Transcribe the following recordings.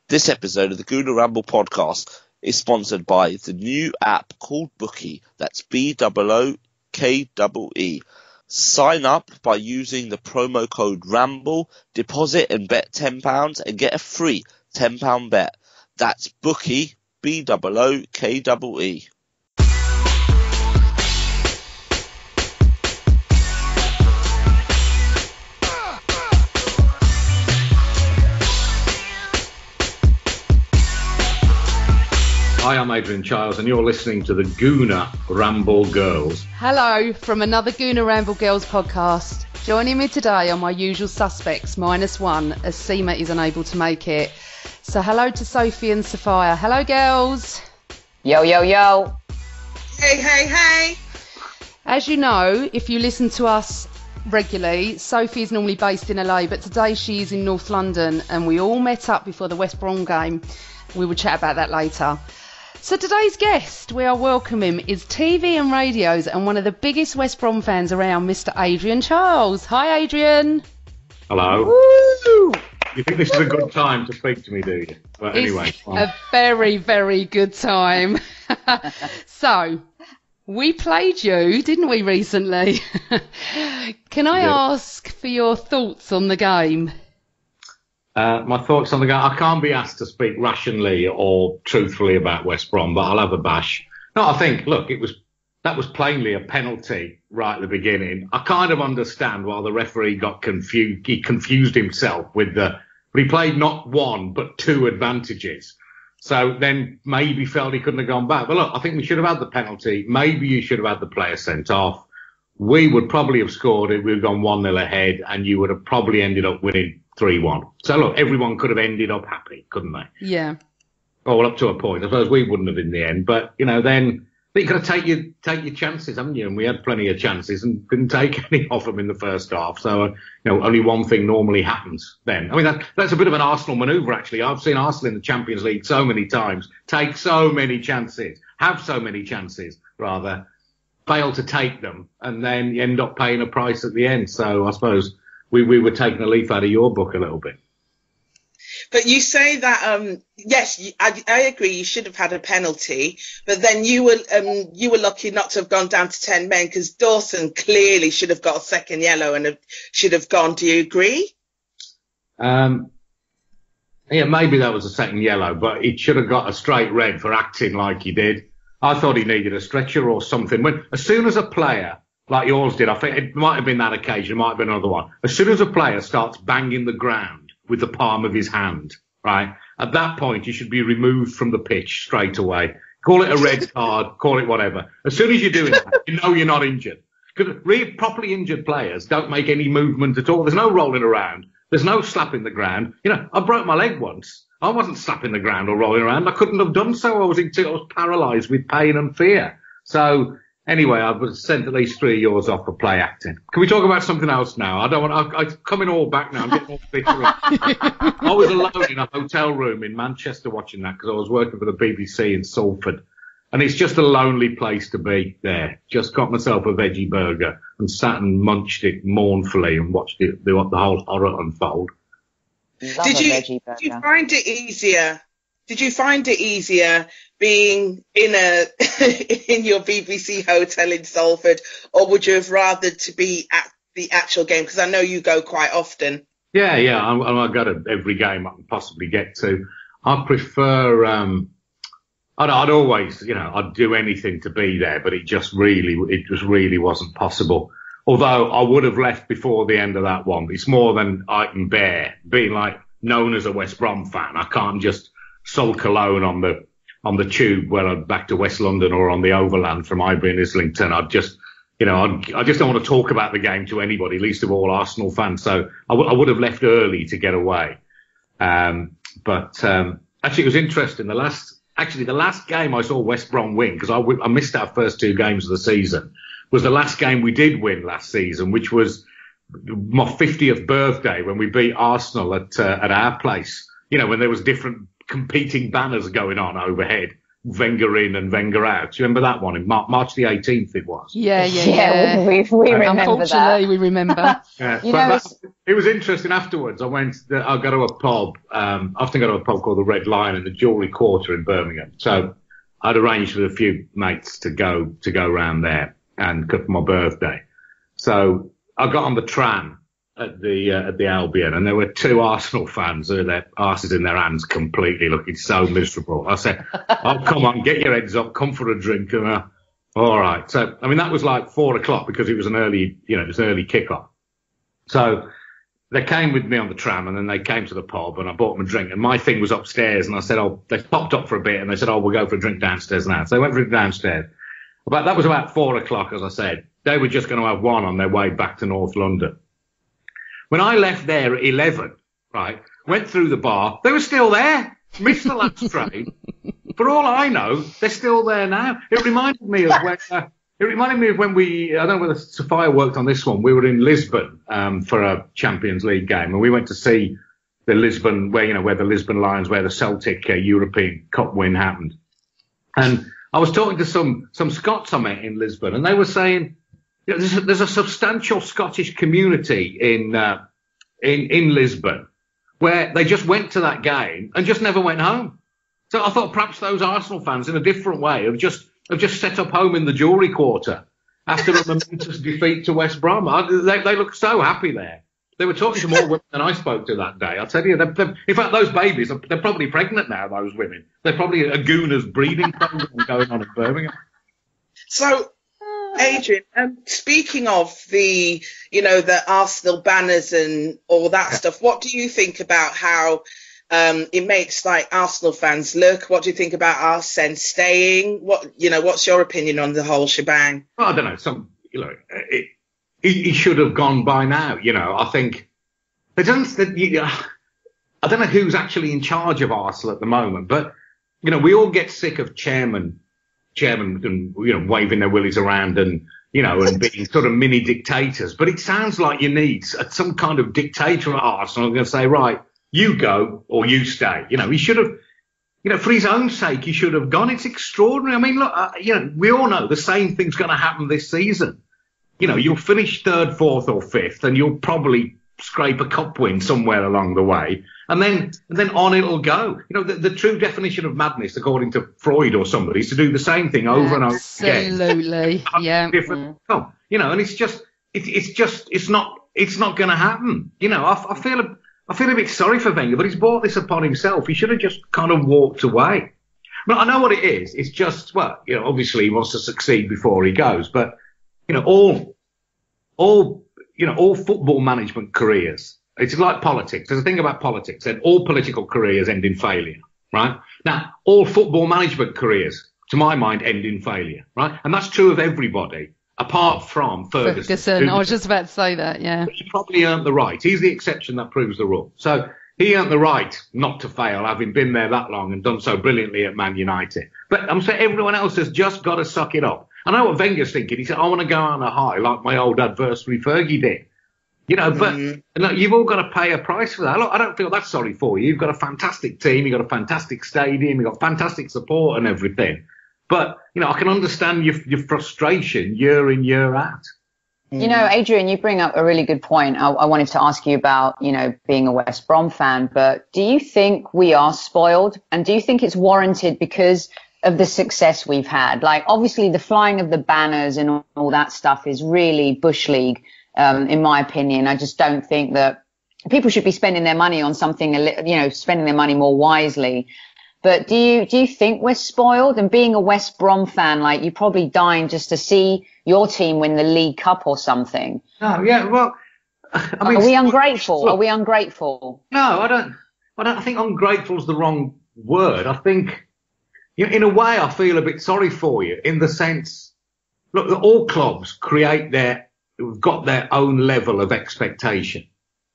This episode of the Gooner Ramble podcast is sponsored by the new app called Bookie. That's BOOKEE. Sign up by using the promo code RAMBLE, deposit and bet £10 and get a free £10 bet. That's Bookie, BOOKEE. Hi, I'm Adrian Chiles, and you're listening to the Gooner Ramble Girls. Hello from another Gooner Ramble Girls podcast. Joining me today are my usual suspects, -1, as Sima is unable to make it. So hello to Sophie and Sophia. Hello, girls. Yo, yo, yo. Hey, hey, hey. As you know, if you listen to us regularly, Sophie is normally based in LA, but today she is in North London, and we all met up before the West Brom game. We will chat about that later. So today's guest we are welcoming is TV and radios and one of the biggest West Brom fans around, Mr. Adrian Chiles. Hi, Adrian. Hello. Woo! You think this is a good time to speak to me, do you? But anyway. It's a very, very good time. So, we played you, didn't we, recently? Can I ask for your thoughts on the game? My thoughts on the game. I can't be asked to speak rationally or truthfully about West Brom, but I'll have a bash. No, I think, look, that was plainly a penalty right at the beginning. I kind of understand why the referee got confused. He confused himself but he played not one, but two advantages. So then maybe felt he couldn't have gone back. But look, I think we should have had the penalty. Maybe you should have had the player sent off. We would probably have scored it. We'd gone 1-0 ahead and you would have probably ended up winning 3-1. So look, everyone could have ended up happy, couldn't they? Yeah. Oh, well, up to a point. I suppose we wouldn't have in the end, but then you got to take your chances, haven't you? And we had plenty of chances and didn't take any of them in the first half. So only one thing normally happens then. I mean, that's a bit of an Arsenal manoeuvre, actually. I've seen Arsenal in the Champions League so many times take so many chances, have so many chances rather, fail to take them, and then you end up paying a price at the end. So I suppose we were taking a leaf out of your book a little bit. But you say that, yes, I agree, you should have had a penalty, but then you were lucky not to have gone down to 10 men because Dawson clearly should have got a second yellow and should have gone. Do you agree? Yeah, maybe that was a second yellow, but he should have got a straight red for acting like he did. I thought he needed a stretcher or something. As soon as a player, like yours did, I think it might have been that occasion, it might have been another one. As soon as a player starts banging the ground with the palm of hhis hand, right, at that point you should be removed from the pitch straight away. Call it a red card, call it whatever. As soon as you're doing that, you know you're not injured. Because really properly injured players don't make any movement at all. There's no rolling around. There's no slapping the ground. I broke my leg once. I wasn't slapping the ground or rolling around. I couldn't have done so. I was paralysed with pain and fear. So anyway, I've sent at least 3 of yours off for play acting. Can we talk about something else now? I don't want. I'm coming all back now. I'm getting all bitter. I was alone in a hotel room in Manchester watching that because I was working for the BBC in Salford, and it's just a lonely place to be there. Just got myself a veggie burger and sat and munched it mournfully and watched the whole horror unfold. Did you find it easier? Did you find it easier being in your BBC hotel in Salford, or would you have rather to be at the actual game? Because I know you go quite often. Yeah, I go to every game I can possibly get to. I prefer. I'd always, I'd do anything to be there, but it just really wasn't possible. Although I would have left before the end of that one. It's more than I can bear being known as a West Brom fan. I can't just sulk alone on the tube when I'm back to West London or on the overland from Ivory and Islington. I just don't want to talk about the game to anybody, least of all Arsenal fans. So I would have left early to get away. But actually it was interesting. The last game I saw West Brom win, because I missed our first 2 games of the season, was the last game we did win last season, which was my 50th birthday when we beat Arsenal at our place. When there was different competing banners going on overhead. Wenger in and Wenger out. Do you remember that one? In March the 18th it was. Yeah. We remember Unfortunately, that. we remember. Yeah, it was interesting afterwards. I go to a pub, I often go to a pub called the Red Lion in the Jewellery Quarter in Birmingham. So I'd arranged with a few mates to go round there and for my birthday. So I got on the tram at the Albion, and there were two Arsenal fans with their arses in their hands, completely looking so miserable. I said, "Oh, come on, get your heads up, come for a drink." And all right. So I mean, that was like 4 o'clock because it was an early kickoff. So they came with me on the tram, and then they came to the pub, and I bought them a drink. And my thing was upstairs, and I said, "Oh," they popped up for a bit, and they said, "Oh, we'll go for a drink downstairs now." So they went for a drink downstairs. That was about 4 o'clock, as I said. They were just going to have one on their way back to North London. When I left there at 11, right, went through the bar, they were still there. Missed the last train. For all I know, they're still there now. It reminded me of when we, I don't know whether Sophia worked on this one. We were in Lisbon for a Champions League game, and we went to see the Lisbon, where the Lisbon Lions, where the Celtic European Cup win happened. And I was talking to some Scots I met in Lisbon, and they were saying, there's a substantial Scottish community in Lisbon where they just went to that game and just never went home. So I thought perhaps those Arsenal fans, in a different way, have just set up home in the Jewellery Quarter after a momentous defeat to West Brom. They look so happy there. They were talking to more women than I spoke to that day. I'll tell you, in fact, those babies, they're probably pregnant now, those women. They're probably a Gooners breeding program going on in Birmingham. So, Adrian, speaking of the Arsenal banners and all that stuff, what do you think about how it makes like Arsenal fans look? What do you think about Arsene staying? What's your opinion on the whole shebang? Well, I don't know. He should have gone by now. I think I don't know who's actually in charge of Arsenal at the moment, but we all get sick of chairman and waving their willies around and being sort of mini dictators. But it sounds like you need some kind of dictator at Arsenal going to say, right, you go or you stay. He should have, for his own sake, he should have gone. It's extraordinary. I mean, look, we all know the same thing's going to happen this season. You'll finish third, fourth, or fifth, and you'll probably scrape a cup win somewhere along the way. And then on it'll go. The true definition of madness, according to Freud or somebody, is to do the same thing over and over again. Absolutely, yeah. Different, and it's not going to happen. I feel a bit sorry for Wenger, but he's brought this upon himself. He should have just kind of walked away. But I know what it is. It's just, obviously he wants to succeed before he goes, but all football management careers. It's like politics. There's a thing about politics, and all political careers end in failure, right? Now, all football management careers, to my mind, end in failure, right? And that's true of everybody, apart from Ferguson. I was just about to say that, yeah. He probably earned the right. He's the exception that proves the rule. So he earned the right not to fail, having been there that long and done so brilliantly at Man United. But I'm saying everyone else has just got to suck it up. I know what Wenger's thinking. He said, I want to go on a high like my old adversary Fergie did. But look, you've all got to pay a price for that. Look, I don't feel that sorry for you. You've got a fantastic team. You've got a fantastic stadium. You've got fantastic support and everything. But, I can understand your frustration year in, year out. Adrian, you bring up a really good point. I wanted to ask you about, being a West Brom fan. But do you think we are spoiled? And do you think it's warranted because of the success we've had? Like, obviously, the flying of the banners and all that stuff is really Bush League. In my opinion, I just don't think that people should be spending their money on something, spending their money more wisely. But do you think we're spoiled? And being a West Brom fan, like, you're probably dying just to see your team win the League Cup or something. Oh, yeah, well, I mean, are we ungrateful? Are we ungrateful? No, I don't think ungrateful is the wrong word. I think, in a way, I feel a bit sorry for you in the sense, look, all clubs have got their own level of expectation.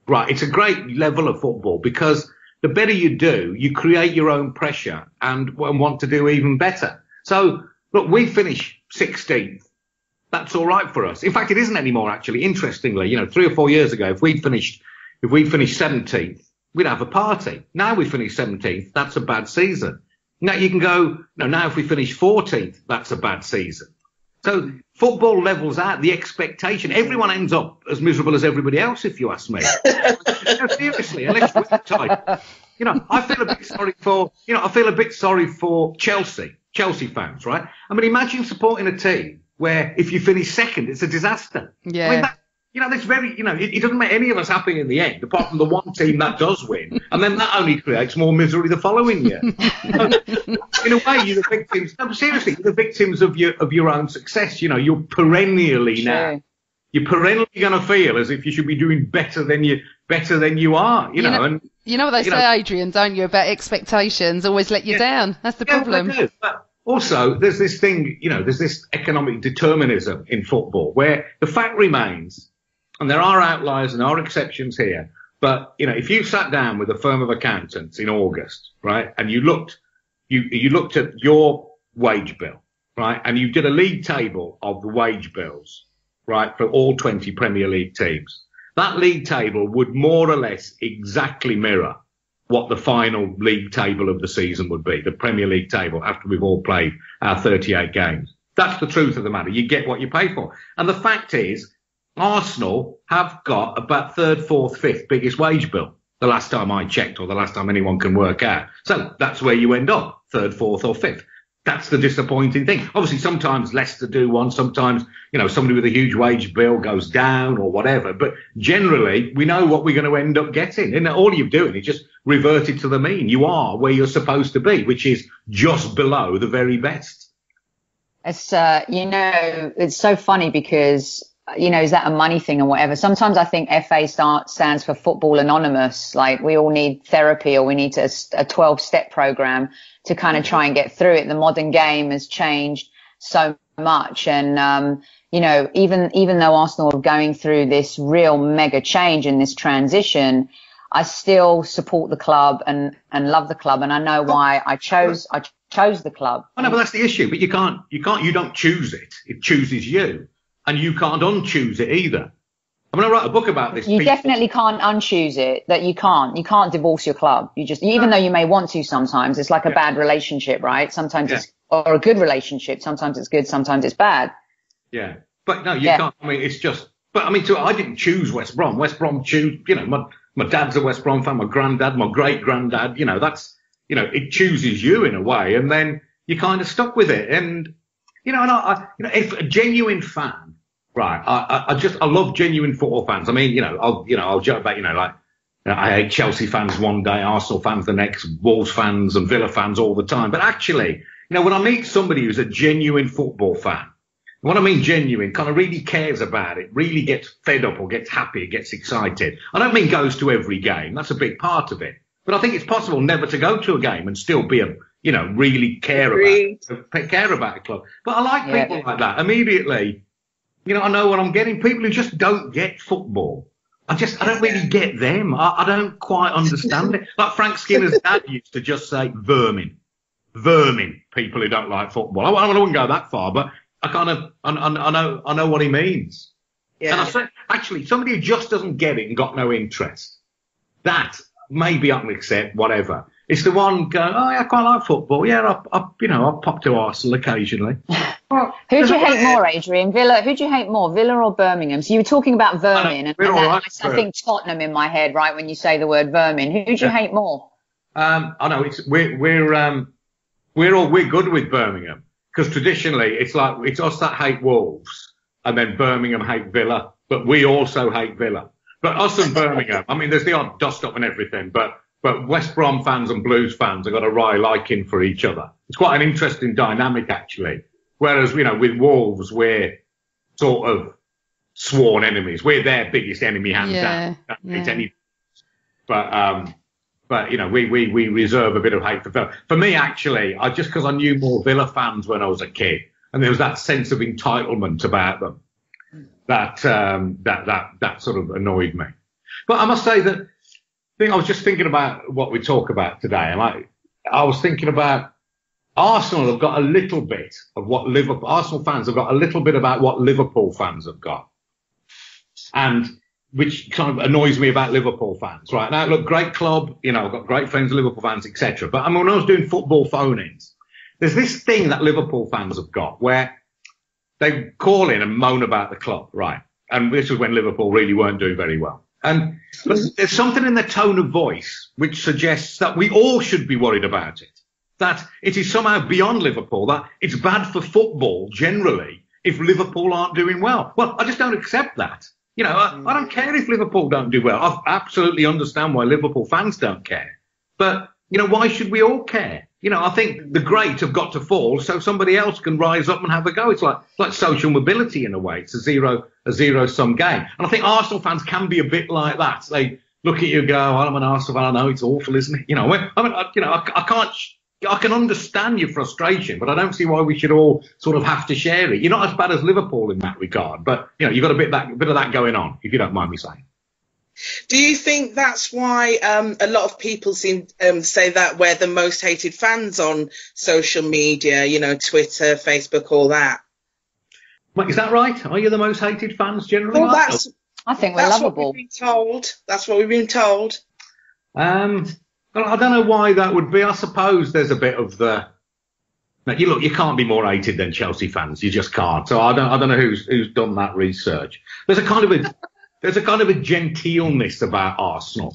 Right. It's a great level of football because the better you do, you create your own pressure and want to do even better. So, look, we finish 16th. That's all right for us. In fact, it isn't anymore, actually. Interestingly, 3 or 4 years ago, if we finished 17th, we'd have a party. Now we finish 17th. That's a bad season. Now you can go, no, now if we finish 14th, that's a bad season. So football levels out the expectation. Everyone ends up as miserable as everybody else, if you ask me. No, seriously, unless you're tight. You know, I feel a bit sorry for Chelsea fans, right? I mean, imagine supporting a team where if you finish second, it's a disaster. Yeah. I mean, that's very, it doesn't make any of us happy in the end, apart from the one team that does win. And then that only creates more misery the following year. So, in a way, you're the victims. No, seriously, you're the victims of your own success. You're perennially now. You're perennially going to feel as if you should be doing better than you are. You know what they say, Adrian, don't you, about expectations always let you down. That's the problem. They do. But also, there's this thing, there's this economic determinism in football where the fact remains. And there are outliers and there are exceptions here. But, if you sat down with a firm of accountants in August, right, and you looked at your wage bill, right, and you did a league table of the wage bills, right, for all 20 Premier League teams, that league table would more or less exactly mirror what the final league table of the season would be, the Premier League table, after we've all played our 38 games. That's the truth of the matter. You get what you pay for. And the fact is, Arsenal have got about third, fourth, fifth biggest wage bill the last time I checked, or the last time anyone can work out. So that's where you end up, third, fourth or fifth. That's the disappointing thing. Obviously, sometimes Leicester do one. Sometimes, somebody with a huge wage bill goes down or whatever. But generally, we know what we're going to end up getting. And all you're doing is just reverted to the mean. You are where you're supposed to be, which is just below the very best. It's, it's so funny because, is that a money thing or whatever? Sometimes I think FA stands for Football Anonymous. Like, we all need therapy, or we need a 12-step program to kind of try and get through it. The modern game has changed so much. And, even though Arsenal are going through this real mega change in this transition, I still support the club and love the club. And I know why I chose the club. I know, but that's the issue. But you don't choose it. It chooses you. And you can't unchoose it either. I'm going to write a book about this. You definitely can't unchoose it. That you can't divorce your club. Even though you may want to sometimes, it's like a bad relationship, right? Sometimes it's, or a good relationship. Sometimes it's good, sometimes it's bad. Yeah. But no, you can't. I mean, it's just, but I mean, I didn't choose West Brom. West Brom my dad's a West Brom fan, my granddad, my great granddad, that's, it chooses you in a way. And then you're kind of stuck with it. And, if a genuine fan, right, I love genuine football fans. I mean, I'll joke about, I hate Chelsea fans one day, Arsenal fans the next, Wolves fans and Villa fans all the time. But actually, when I meet somebody who's a genuine football fan, what I mean genuine, kind of really cares about it, really gets fed up or gets happy, gets excited. I don't mean goes to every game. That's a big part of it. But I think it's possible never to go to a game and still be really care about a club. But I like people like that. Immediately, I know what I'm getting. People who just don't get football. I don't really get them. I don't quite understand it. Like Frank Skinner's dad used to just say vermin, people who don't like football. I wouldn't go that far, but I know what he means. Yeah. And I said, actually, somebody who just doesn't get it and got no interest, that maybe I can accept, whatever. It's the one going, oh, yeah, I quite like football. Yeah, I'll pop to Arsenal occasionally. Who do you hate more, Adrian? Who do you hate more, Villa or Birmingham? So you were talking about vermin, I think Tottenham in my head, right, when you say the word vermin. Who do you hate more? I know we're good with Birmingham, because traditionally it's us that hate Wolves, and then Birmingham hate Villa, but we also hate Villa. But us and Birmingham, I mean, there's the odd dust up and everything, but West Brom fans and Blues fans have got a wry liking for each other. It's quite an interesting dynamic, actually. Whereas, with Wolves, we're sort of sworn enemies. We're their biggest enemy, hands down. But we reserve a bit of hate for Villa. For me, actually, just because I knew more Villa fans when I was a kid, and there was that sense of entitlement about them, that sort of annoyed me. But I must say that I was just thinking about what we talk about today, and I was thinking about Arsenal have got a little bit of what Arsenal fans have got a little bit about what Liverpool fans have got. And which kind of annoys me about Liverpool fans, right? Now, look, great club, you know, I've got great friends, Liverpool fans, etc. But I mean, when I was doing football phone-ins, there's this thing that Liverpool fans have got where they call in and moan about the club, right? And this was when Liverpool really weren't doing very well. But there's something in their tone of voice which suggests that we all should be worried about it. That it is somehow beyond Liverpool, that it's bad for football generally if Liverpool aren't doing well. Well, I just don't accept that. You know, I don't care if Liverpool don't do well. I absolutely understand why Liverpool fans don't care. But, you know, why should we all care? You know, I think the great have got to fall so somebody else can rise up and have a go. It's like social mobility in a way. It's a zero-sum game. And I think Arsenal fans can be a bit like that. They look at you and go, oh, I'm an Arsenal fan. I know it's awful, isn't it? You know, I can understand your frustration, but I don't see why we should all sort of have to share it. You're not as bad as Liverpool in that regard, but, you know, you've got a bit of that going on, if you don't mind me saying. Do you think that's why a lot of people seem say that we're the most hated fans on social media, you know, Twitter, Facebook, all that? Well, is that right? Are you the most hated fans generally? Well, I think we're lovable. What we've been told. That's what we've been told. Well, I don't know why that would be. I suppose there's a bit of the. Now, you can't be more hated than Chelsea fans. You just can't. So I don't know who's done that research. There's a kind of a genteelness about Arsenal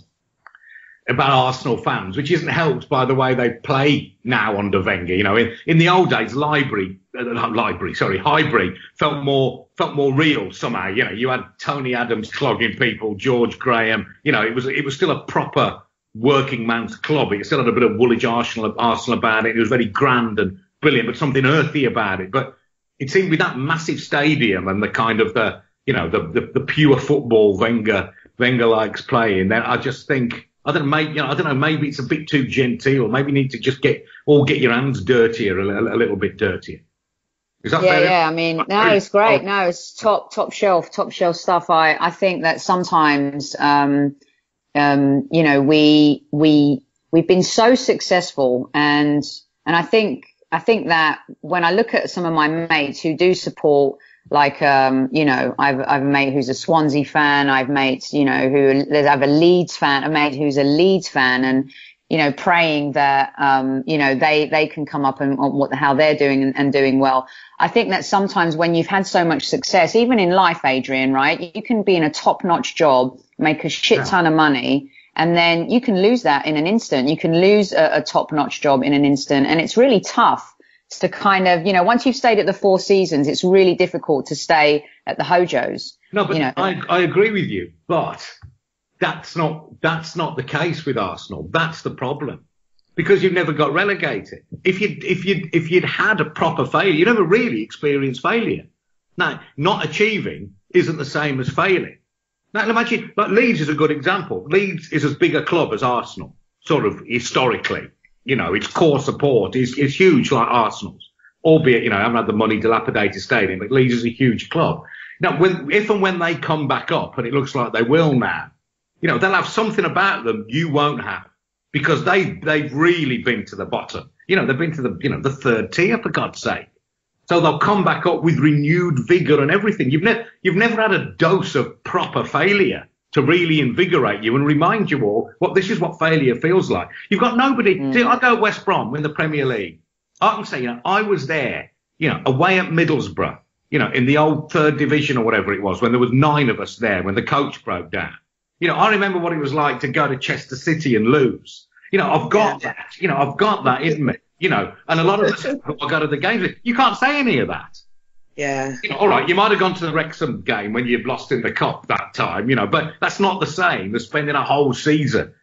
fans, which isn't helped by the way they play now under Wenger. You know, in the old days, Highbury felt more real somehow. You know, you had Tony Adams clogging people, George Graham. You know, it was still a proper working man's club. It still had a bit of Woolwich Arsenal about it. It was very grand and brilliant, but something earthy about it. But it seemed with that massive stadium and the kind of the pure football Wenger likes playing, then I just think, I don't know, maybe it's a bit too genteel. Maybe you need to just get your hands dirtier, a little bit dirtier. Is that fair? Yeah, I mean, no, it's great. No, it's top shelf stuff. I think that sometimes, you know, we've been so successful, and I think that when I look at some of my mates who do support, like, you know, I've a mate who's a Swansea fan. I've mates, you know, I have a Leeds fan, a mate who's a Leeds fan, and, you know, praying that, you know, they can come up and how they're doing and doing well. I think that sometimes when you've had so much success, even in life, Adrian, right, you can be in a top-notch job, make a shit ton of money, and then you can lose that in an instant. You can lose a top-notch job in an instant, and it's really tough to kind of, you know, once you've stayed at the Four Seasons, it's really difficult to stay at the Hojos. No, but you know. I agree with you, but that's not the case with Arsenal. That's the problem, because you've never got relegated. If you'd had a proper failure, you never really experienced failure. Now, not achieving isn't the same as failing. Now, imagine, like, Leeds is a good example. Leeds is as big a club as Arsenal, sort of historically. You know, its core support is huge, like Arsenal's, albeit, you know, I haven't had the money, dilapidated stadium, but Leeds is a huge club. Now, if and when they come back up, and it looks like they will now, you know, they'll have something about them you won't have, because they've really been to the bottom. You know, they've been to the third tier, for God's sake. So they'll come back up with renewed vigor and everything. You've never had a dose of proper failure to really invigorate you and remind you all this is what failure feels like. You've got nobody. See, I go West Brom in the Premier League. I can say, you know, I was there, you know, away at Middlesbrough, you know, in the old third division or whatever it was, when there was 9 of us there, when the coach broke down. You know, I remember what it was like to go to Chester City and lose. You know, I've got that. You know, I've got that in me. You know, and a lot of us I go to the games with, you can't say any of that. Yeah. You know, all right, you might have gone to the Wrexham game when you've lost in the cup that time, you know, but that's not the same as spending a whole season.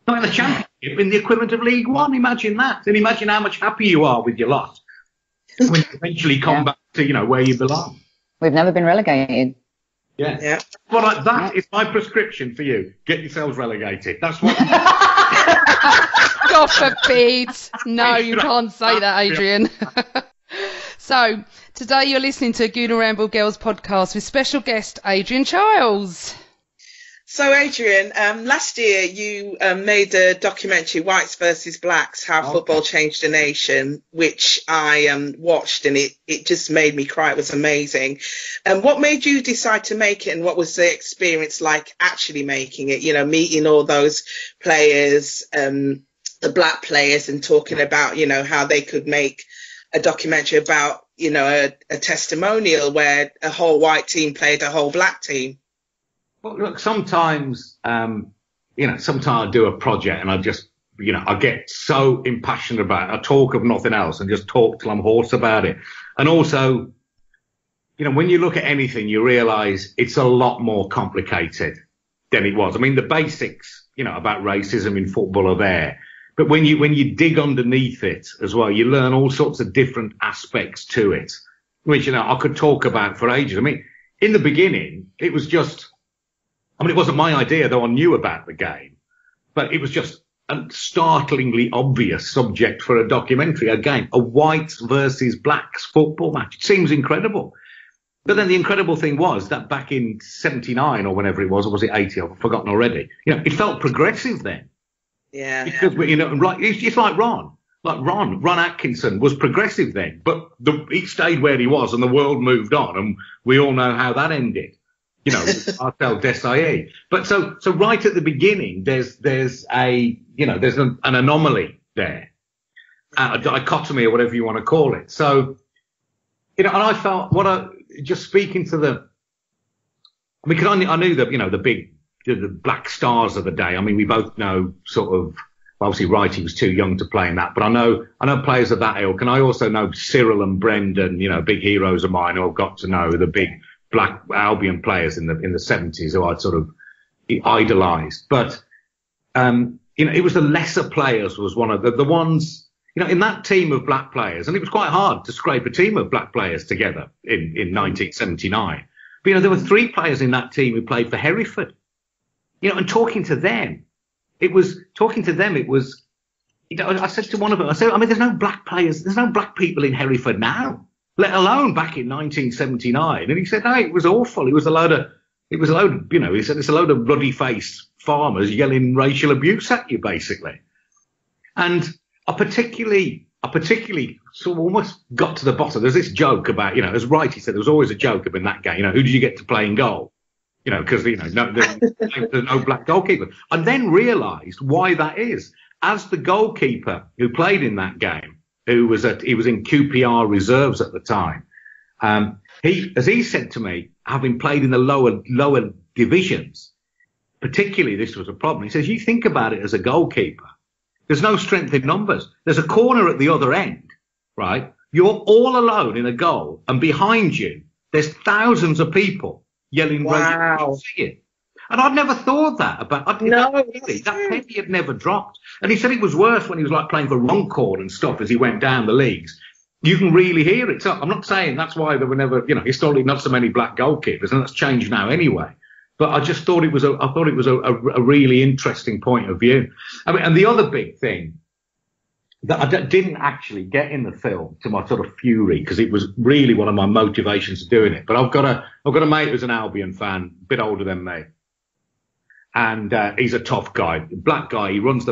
Not in the Championship, in the equivalent of League One. Imagine that. And imagine how much happier you are with your loss when you eventually come back to, you know, where you belong. We've never been relegated. Yeah. Well, that is my prescription for you. Get yourselves relegated. That's what. God forbid. No, you can't say that, Adrian. So, today you're listening to a Gooner Ramble Girls podcast with special guest Adrian Chiles. So, Adrian, last year you made a documentary, Whites versus Blacks, How Football Changed a Nation, which I watched, and it just made me cry. It was amazing. What made you decide to make it, and what was the experience like actually making it, you know, meeting all those players, the black players, and talking about, you know, how they could make a documentary about, you know, a testimonial where a whole white team played a whole black team? Well, look, sometimes, sometimes I do a project and I just, I get so impassioned about it. I talk of nothing else and just talk till I'm hoarse about it. And also, when you look at anything, you realize it's a lot more complicated than it was. I mean, the basics, about racism in football are there. But when you dig underneath it as well, you learn all sorts of different aspects to it, which, I could talk about for ages. I mean, in the beginning, it was just, it wasn't my idea, though I knew about the game, but it was just a startlingly obvious subject for a documentary. Again, a whites versus blacks football match. It seems incredible. But then the incredible thing was that back in 79 or whenever it was, or was it 80? I've forgotten already. It felt progressive then. Yeah. Because, right, it's like Ron. Ron Atkinson was progressive then, but he stayed where he was and the world moved on, and we all know how that ended. Marcel Desailly. But so right at the beginning, there's an anomaly there, a dichotomy or whatever you want to call it. So, and I felt just speaking to because I knew that, the black stars of the day. I mean, we both know sort of, obviously Wrighty was too young to play in that, but I know players of that ilk, and I also know Cyril and Brendan, big heroes of mine who I've got to know, the big black Albion players in the 70s who I'd sort of idolised. But, it was the lesser players was one of the ones, in that team of black players, and it was quite hard to scrape a team of black players together in 1979. But, there were 3 players in that team who played for Hereford, and talking to them, it was, I said to one of them, there's no black players, there's no black people in Hereford now, let alone back in 1979. And he said, no, it was awful. It was a load of, he said, it's a load of ruddy-faced farmers yelling racial abuse at you, basically. And I particularly sort of almost got to the bottom. There's this joke about, as Wrighty said, there was always a joke in that game, who did you get to play in goal? Because, there's no black goalkeeper. And then realised why that is. As the goalkeeper who played in that game, he was in QPR reserves at the time. He said to me, having played in the lower divisions, particularly this was a problem. He says, you think about it as a goalkeeper. There's no strength in numbers. There's a corner at the other end, right? You're all alone in a goal, and behind you, there's thousands of people yelling. Wow. And I'd never thought that about. That penny had never dropped. And he said it was worse when he was like playing for Runcorn and stuff as he went down the leagues. You can really hear it. So I'm not saying that's why there were never, historically not so many black goalkeepers, and that's changed now anyway. But I just thought it was a really interesting point of view. I mean, and the other big thing that I didn't actually get in the film, to my sort of fury, because it was really one of my motivations of doing it. But I've got a mate who's an Albion fan, a bit older than me. And he's a tough guy, black guy. He runs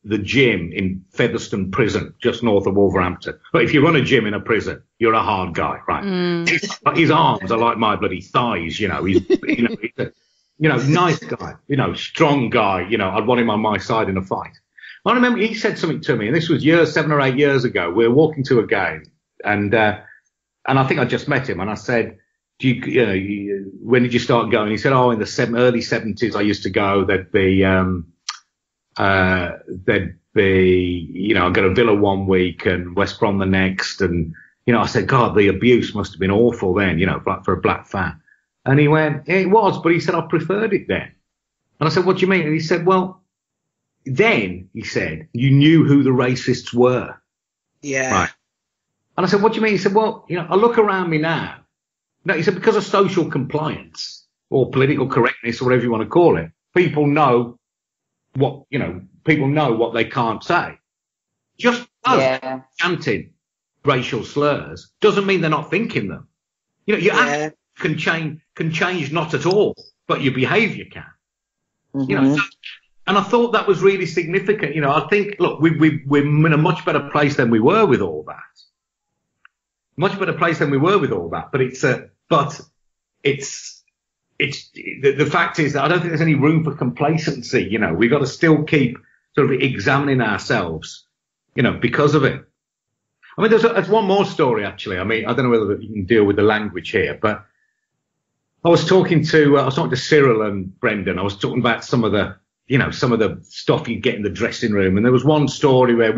the gym in Featherstone Prison, just north of Wolverhampton. But if you run a gym in a prison, you're a hard guy, right? His arms are like my bloody thighs, He's a, nice guy, strong guy. I'd want him on my side in a fight. I remember he said something to me, and this was 7 or 8 years ago. We were walking to a game, and I think I just met him, and I said, when did you start going? He said, in the early 70s, I used to go. There'd be, I'd go to Villa one week and West Brom the next. And, I said, God, the abuse must have been awful then, for a black fan. And he went, yeah, it was, but he said, I preferred it then. And I said, what do you mean? And he said, well, then, he said, you knew who the racists were. Yeah. Right. And I said, what do you mean? He said, well, I look around me now. No, he said, because of social compliance or political correctness or whatever you want to call it, people know what they can't say. Just chanting racial slurs doesn't mean they're not thinking them. Your act can change not at all but your behaviour can. You know, and I thought that was really significant. You know, I think, look, we're in a much better place than we were with all that. Much better place than we were with all that. But the fact is that I don't think there's any room for complacency. You know, we've got to still keep sort of examining ourselves, you know, because of it. I mean, there's one more story, actually. I mean, I don't know whether you can deal with the language here, but I was talking to Cyril and Brendan. I was talking about some of the stuff you get in the dressing room. And there was one story where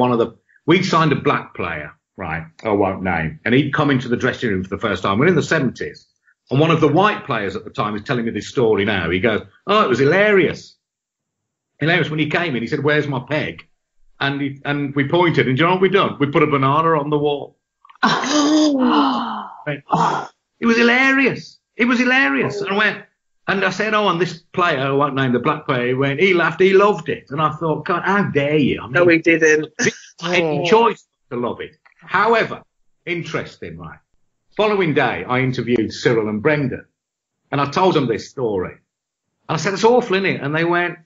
we signed a black player, right? I won't name. And he'd come into the dressing room for the first time. We're in the 70s. And one of the white players at the time is telling me this story now. He goes, "Oh, it was hilarious. Hilarious when he came in. He said, 'Where's my peg?' And we pointed, and do you know what we done? We put a banana on the wall." It was hilarious. It was hilarious. And I said, "Oh, and this player, I won't name the black player," he laughed, he loved it. And I thought, God, how dare you? I mean, no, he didn't. Any choice to love it. However, interesting, right? Following day, I interviewed Cyril and Brendan, and I told them this story. And I said, "It's awful, isn't it?" And they went,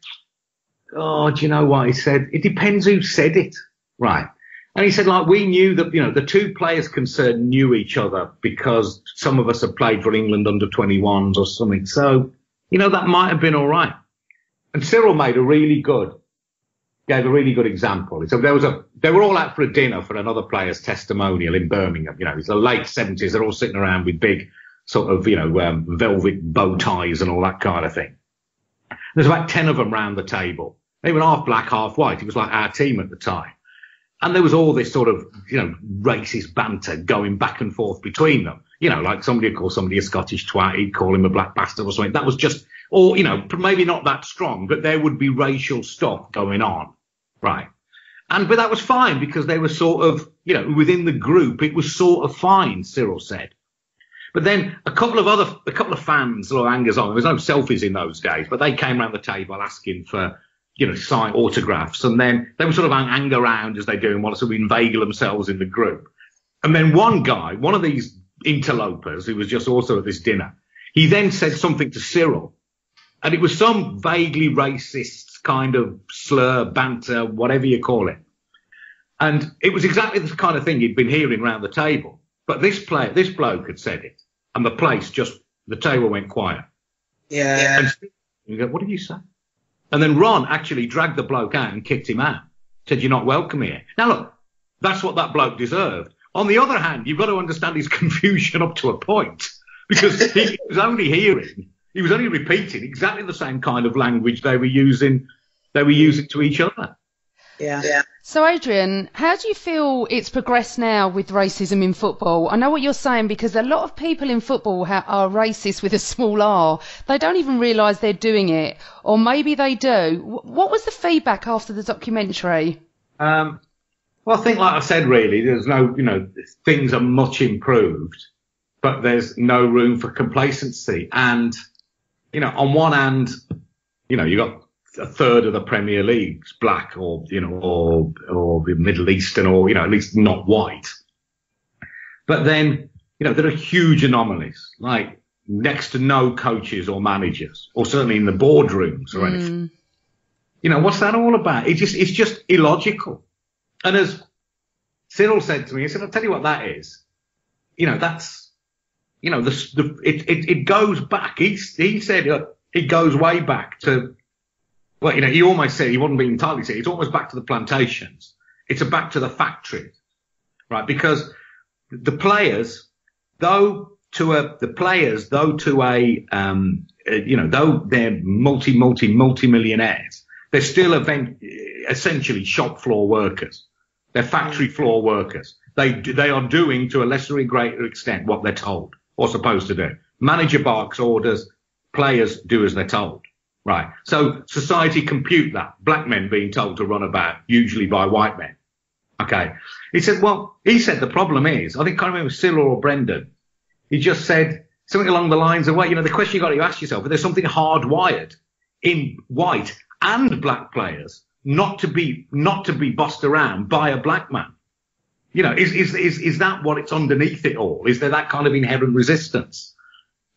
"Oh, do you know what?" He said, "It depends who said it." Right. And he said, like, we knew that, you know, the two players concerned knew each other because some of us had played for England under 21s or something. So, you know, that might have been all right. And Cyril gave a really good example. So they were all out for a dinner for another player's testimonial in Birmingham. You know, it's the late 70s. They're all sitting around with big sort of, you know, velvet bow ties and all that kind of thing. There's about 10 of them round the table. They were half black, half white. It was like our team at the time. And there was all this sort of, you know, racist banter going back and forth between them. You know, like somebody would call somebody a Scottish twat, he'd call him a black bastard or something. That was just, or, you know, maybe not that strong, but there would be racial stuff going on. Right. But that was fine because they were sort of, you know, within the group, it was sort of fine, Cyril said. But then a couple of fans or hangers on, there was no selfies in those days, but they came around the table asking for, you know, sign autographs. And then they would sort of hang around as they do and want to sort of inveigle themselves in the group. And then one of these interlopers who was just also at this dinner, he then said something to Cyril. And it was some vaguely racist kind of slur, banter, whatever you call it. And it was exactly the kind of thing he'd been hearing around the table. But this bloke had said it. And the table went quiet. Yeah. And you go, "What did you say?" And then Ron actually dragged the bloke out and kicked him out. Said, "You're not welcome here." Now, look, that's what that bloke deserved. On the other hand, you've got to understand his confusion up to a point. Because he was only repeating exactly the same kind of language they were using to each other. Yeah. So, Adrian, how do you feel it's progressed now with racism in football? I know what you're saying because a lot of people in football are racist with a small r. They don't even realise they're doing it, or maybe they do. What was the feedback after the documentary? Well, I think, like I said, really, there's no, you know, things are much improved, but there's no room for complacency. And, you know, on one hand, you know, you got a third of the Premier League's black or, you know, or Middle Eastern or, you know, at least not white. But then, you know, there are huge anomalies, like next to no coaches or managers, or certainly in the boardrooms or anything. You know, what's that all about? It's just illogical. And as Cyril said to me, he said, "I'll tell you what that is. You know, that's, you know, it goes back." He said it goes way back to, well, you know, he almost said, he wouldn't be entirely said, it's almost back to the plantations. It's back to the factories, right? Because the players, though they're multi-millionaires, they're still essentially shop floor workers. They're factory floor workers. They are doing to a lesser or greater extent what they're told or supposed to do. Manager barks orders, players do as they're told. Right. So society compute that. Black men being told to run about, usually by white men. Okay. He said the problem is, I think, I can't remember Cyril or Brendan. He just said something along the lines of, well, you know, the question you got to ask yourself, if there's something hardwired in white and black players not to be bossed around by a black man. You know, is that what it's underneath it all? Is there that kind of inherent resistance?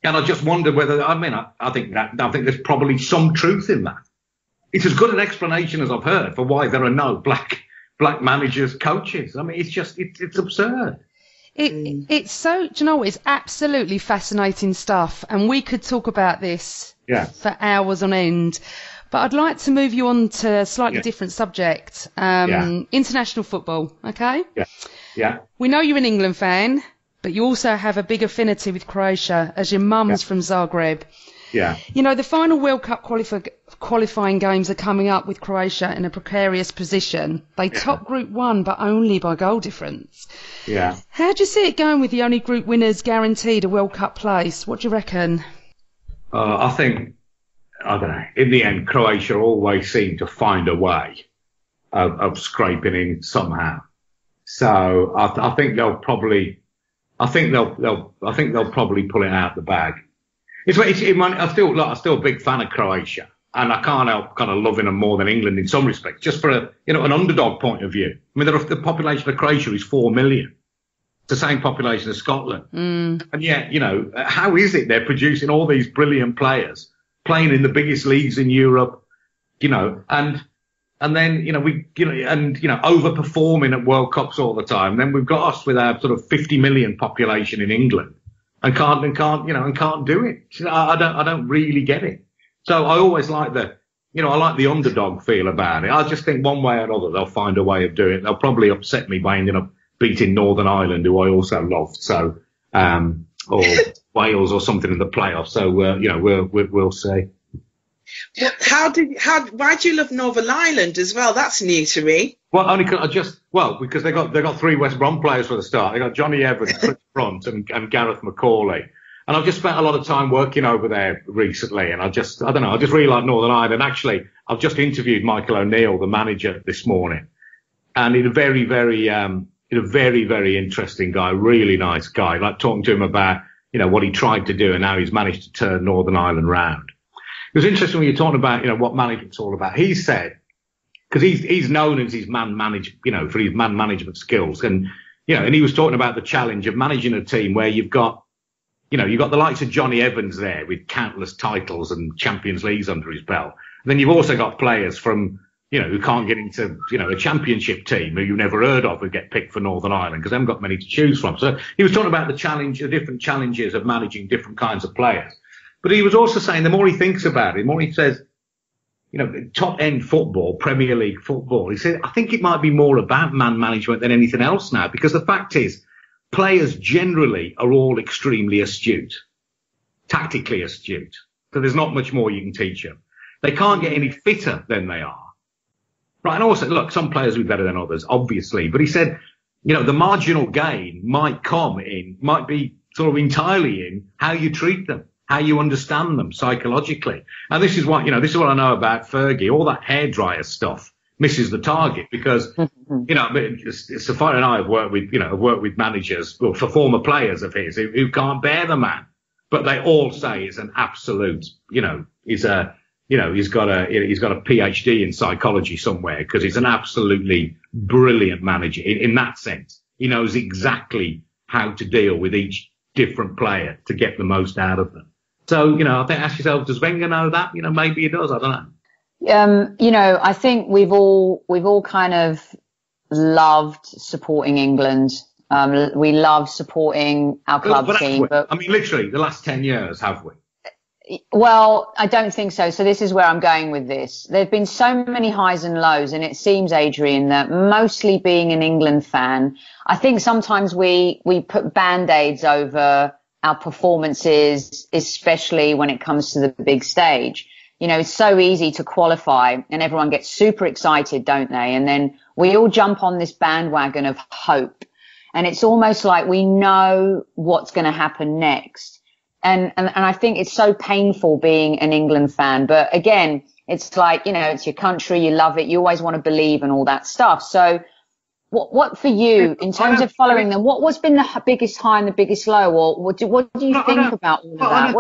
And I just wonder whether, I think there's probably some truth in that. It's as good an explanation as I've heard for why there are no black managers, coaches. I mean, it's absurd. It's so, do you know what? It's absolutely fascinating stuff. And we could talk about this for hours on end. But I'd like to move you on to a slightly different subject. International football, okay? Yeah. We know you're an England fan, but you also have a big affinity with Croatia as your mum's from Zagreb. Yeah. You know, the final World Cup qualifying games are coming up with Croatia in a precarious position. They top Group 1, but only by goal difference. Yeah. How do you see it going with the only group winners guaranteed a World Cup place? What do you reckon? I think, I don't know, in the end, Croatia always seem to find a way of scraping in somehow. So I think they'll probably pull it out the bag. I'm still a big fan of Croatia, and I can't help kind of loving them more than England in some respects, just for an underdog point of view. I mean, the population of Croatia is 4 million. It's the same population as Scotland. And yet, how is it they're producing all these brilliant players, playing in the biggest leagues in Europe, and then, overperforming at World Cups all the time. Then we've got us with our sort of 50 million population in England and can't do it. I don't really get it. So I always like I like the underdog feel about it. I just think one way or another they'll find a way of doing it. They'll probably upset me by ending up beating Northern Ireland, who I also love. So, or Wales or something in the playoffs. So, we'll see. Why do you love Northern Ireland as well? That's new to me. Well, because they got 3 West Brom players for the start. They got Johnny Evans, Chris Brunt, and Gareth McCauley. And I've just spent a lot of time working over there recently, and I just really like Northern Ireland. Actually, I've just interviewed Michael O'Neill, the manager, this morning, and he's a very, very interesting guy, really nice guy. Like talking to him about, what he tried to do and how he's managed to turn Northern Ireland round. It was interesting when you're talking about, what management's all about. He said, because he's known as his for his man management skills, and he was talking about the challenge of managing a team where you've got the likes of Johnny Evans there with countless titles and Champions Leagues under his belt. And then you've also got players from, who can't get into, a championship team who you've never heard of who get picked for Northern Ireland because they haven't got many to choose from. So he was talking about the different challenges of managing different kinds of players. But he was also saying the more he thinks about it, the more he says, top end football, Premier League football, he said, I think it might be more about man management than anything else now, because the fact is, players generally are all extremely astute, tactically astute. So there's not much more you can teach them. They can't get any fitter than they are. Right. And also, look, some players will be better than others, obviously. But he said, the marginal gain might be sort of entirely in how you treat them, how you understand them psychologically. And this is what I know about Fergie. All that hairdryer stuff misses the target because, Sophia and I have worked with managers, well, for former players of his who can't bear the man, but they all say it's an absolute, he's got a PhD in psychology somewhere because he's an absolutely brilliant manager in that sense. He knows exactly how to deal with each different player to get the most out of them. So, I think ask yourself, does Wenger know that? Maybe he does. I don't know. I think we've all kind of loved supporting England. We love supporting our club team. But literally the last 10 years, have we? Well, I don't think so. So this is where I'm going with this. There've been so many highs and lows, and it seems, Adrian, that mostly being an England fan, I think sometimes we put band-aids over our performances, especially when it comes to the big stage. It's so easy to qualify and everyone gets super excited, don't they? And then we all jump on this bandwagon of hope. And it's almost like we know what's going to happen next. And I think it's so painful being an England fan. But again, it's like, it's your country, you love it, you always want to believe and all that stuff. So what for you, in terms of following them, what's been the biggest high and the biggest low? Or what do you think about all of that?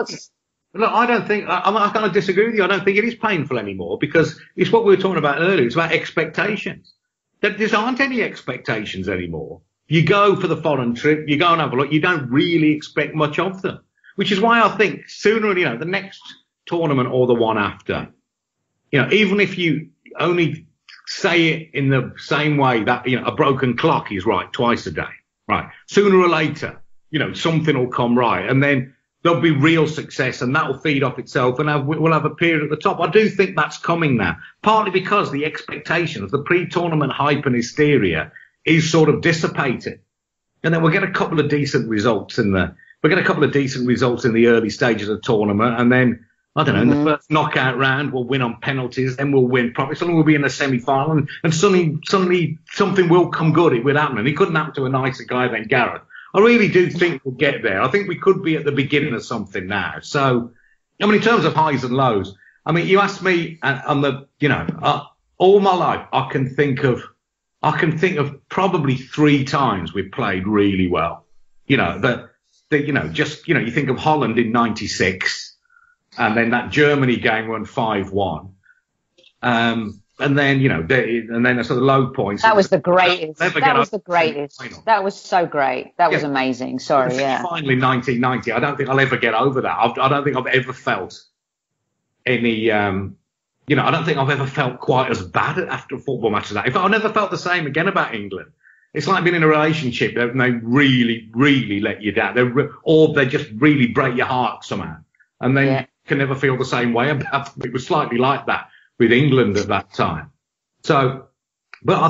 Look, I don't think, I kind of disagree with you. I don't think it is painful anymore because it's what we were talking about earlier. It's about expectations. There aren't any expectations anymore. You go for the foreign trip, you go and have a look, you don't really expect much of them. which is why I think sooner, the next tournament or the one after, even if you only say it in the same way that, a broken clock is right twice a day, right? Sooner or later, something will come right, and then there'll be real success, and that'll feed off itself, and we'll have a period at the top. I do think that's coming now, partly because the expectations, the pre-tournament hype and hysteria is sort of dissipating. And then we'll get a couple of decent results in the early stages of the tournament, and then, I don't know, in the first knockout round, we'll win on penalties, then we'll win probably. Suddenly we'll be in the semi-final, and suddenly something will come good. It will happen, and it couldn't happen to a nicer guy than Gareth. I really do think we'll get there. I think we could be at the beginning of something now. So, in terms of highs and lows, you asked me on the, all my life, I can think of probably 3 times we've played really well. You think of Holland in '96, and then that Germany game won 5-1. And then, and then sort of low points. That was the greatest. That was the greatest. That was so great. That was amazing. Sorry, Finally, 1990. I don't think I'll ever get over that. I don't think I've ever felt any, I don't think I've ever felt quite as bad after a football match as that. I never felt the same again about England. It's like being in a relationship and they really, really let you down. Or they just really break your heart somehow. And then you can never feel the same way about them. It was slightly like that with England at that time. So, but I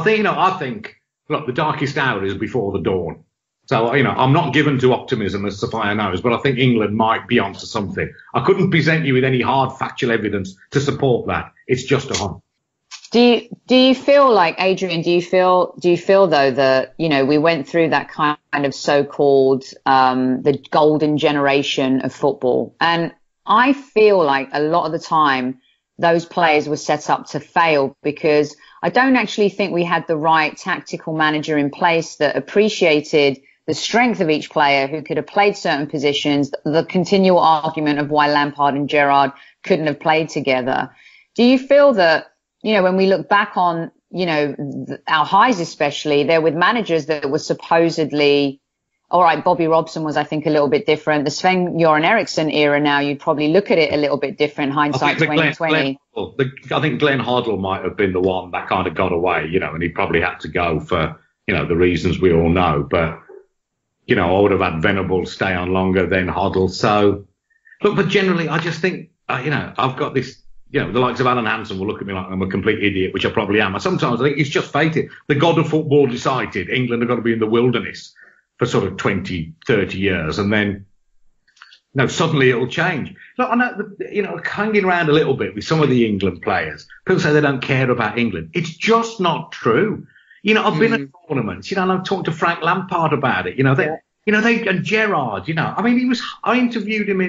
think, look, the darkest hour is before the dawn. So, I'm not given to optimism, as Sophia knows, but I think England might be onto something. I couldn't present you with any hard factual evidence to support that. It's just a hunch. Do you feel like, Adrian, do you feel though that, we went through that kind of so-called, the golden generation of football, and I feel like a lot of the time those players were set up to fail because I don't actually think we had the right tactical manager in place that appreciated the strength of each player who could have played certain positions, the continual argument of why Lampard and Gerrard couldn't have played together. Do you feel that, when we look back on, our highs especially, they're with managers that were supposedly, all right, Bobby Robson was, I think, a little bit different. The Sven-Göran Eriksson era now, you'd probably look at it a little bit different, hindsight 2020. I think Glenn Hoddle might have been the one that kind of got away, and he probably had to go for, the reasons we all know. But, I would have had Venables stay on longer than Hoddle. So, look, but generally, I just think, I've got this, the likes of Alan Hansen will look at me like I'm a complete idiot, which I probably am. Sometimes I think it's just fated. The god of football decided England have got to be in the wilderness for sort of 20, 30 years, and then, suddenly it'll change. Look, I know, hanging around a little bit with some of the England players, people say they don't care about England. It's just not true. I've been at tournaments, and I've talked to Frank Lampard about it. And Gerrard, I interviewed him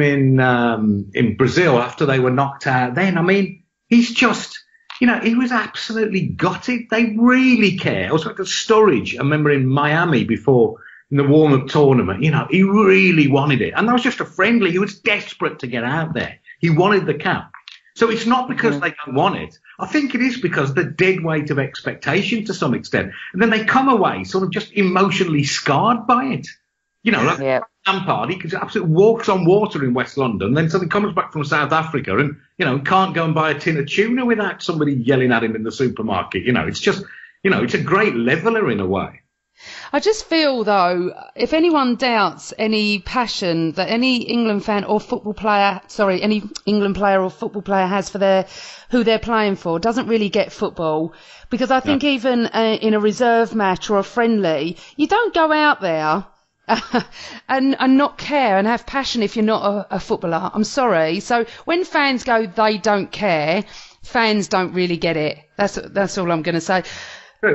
in Brazil after they were knocked out then. He's just, he was absolutely gutted. They really care. I was at Sturridge, I remember in Miami before, in the warm-up tournament, he really wanted it. And that was just a friendly. He was desperate to get out there. He wanted the cap. So it's not because they don't want it. I think it is because the dead weight of expectation to some extent. And then they come away sort of just emotionally scarred by it. Lampard, he absolutely walks on water in West London, then suddenly comes back from South Africa and, can't go and buy a tin of tuna without somebody yelling at him in the supermarket. It's just, it's a great leveller in a way. I just feel, though, if anyone doubts any passion that any England fan or football player, any England player or football player has for who they're playing for, doesn't really get football. Because I think even in a reserve match or a friendly, you don't go out there and not care and have passion if you're not a footballer. I'm sorry. So when fans go, they don't care, fans don't really get it. That's all I'm going to say.